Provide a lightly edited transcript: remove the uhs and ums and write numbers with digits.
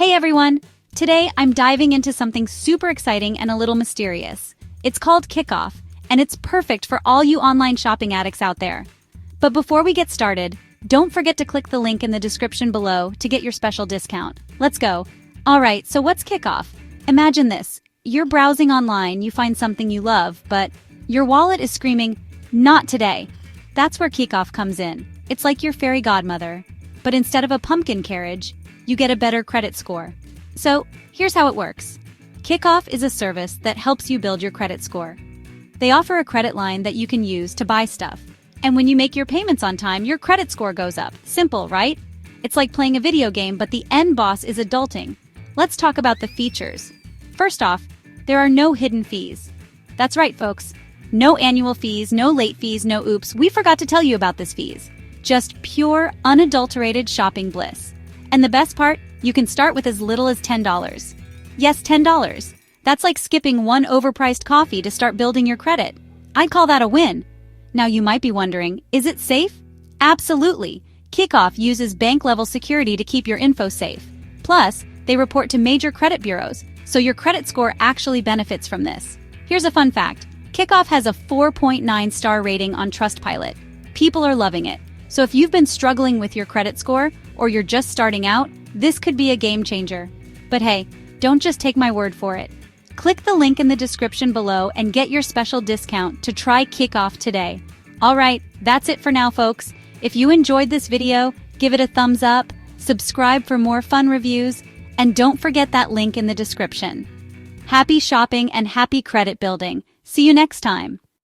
Hey everyone! Today I'm diving into something super exciting and a little mysterious. It's called Kikoff, and it's perfect for all you online shopping addicts out there. But before we get started, don't forget to click the link in the description below to get your special discount. Let's go! Alright, so what's Kikoff? Imagine this. You're browsing online, you find something you love, but your wallet is screaming, "Not today!" That's where Kikoff comes in. It's like your fairy godmother. But instead of a pumpkin carriage, you get a better credit score. So, here's how it works. Kikoff is a service that helps you build your credit score. They offer a credit line that you can use to buy stuff. And when you make your payments on time, your credit score goes up. Simple, right? It's like playing a video game, but the end boss is adulting. Let's talk about the features. First off, there are no hidden fees. That's right, folks. No annual fees, no late fees, no oops, we forgot to tell you about this fees. Just pure, unadulterated shopping bliss. And the best part, you can start with as little as $10. Yes, $10. That's like skipping one overpriced coffee to start building your credit. I'd call that a win. Now you might be wondering, is it safe? Absolutely. Kikoff uses bank-level security to keep your info safe. Plus, they report to major credit bureaus, so your credit score actually benefits from this. Here's a fun fact. Kikoff has a 4.9 star rating on Trustpilot. People are loving it. So if you've been struggling with your credit score, or you're just starting out, this could be a game changer. But hey, don't just take my word for it. Click the link in the description below and get your special discount to try Kikoff today. Alright, that's it for now, folks. If you enjoyed this video, give it a thumbs up, subscribe for more fun reviews, and don't forget that link in the description. Happy shopping and happy credit building. See you next time.